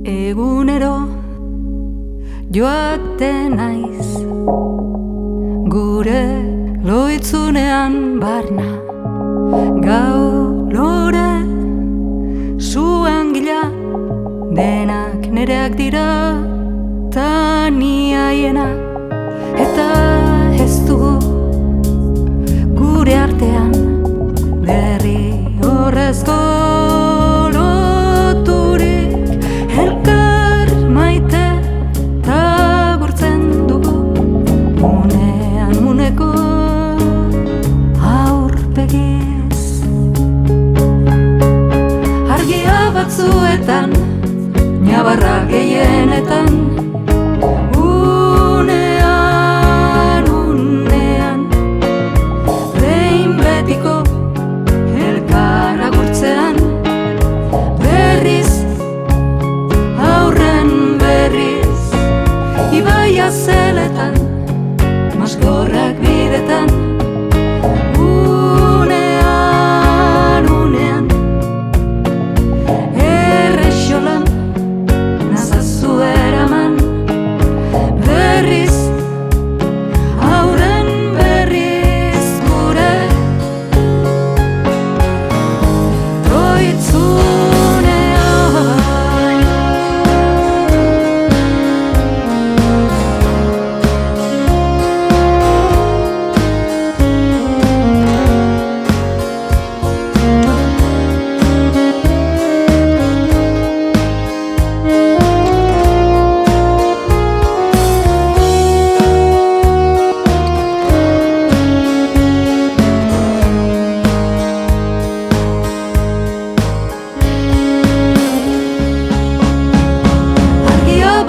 Egunero joaten naiz gure loitzunean barna, gau lore zuan gila denak nereak dira ta ni haiena, eta ez dugu gure artean berri horrezko batzuetan, nabarra gehienetan, unean, behin betiko elkar agurtzean, berriz, aurren berriz, ibaia zeletan, maskorrak bidetan,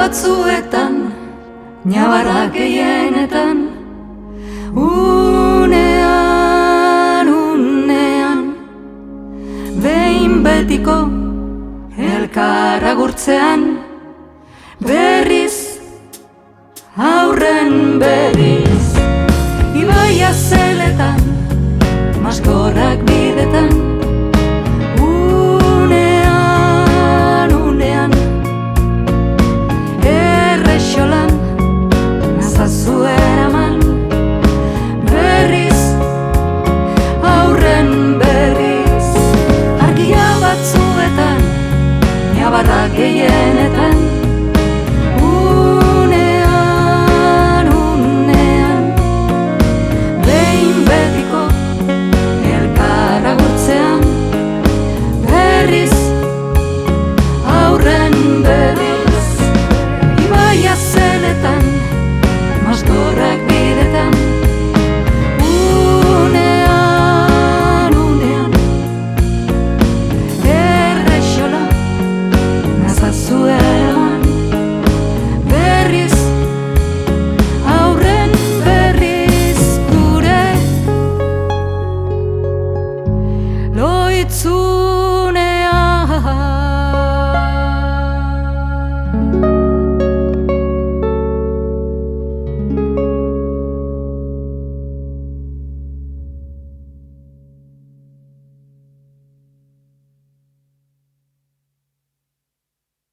batzuetan, nabarra gehienetan, unean, behin betiko elkar agurtzean, berriz, aurren berriz, ibaia zeletan, maskorrak bidetan,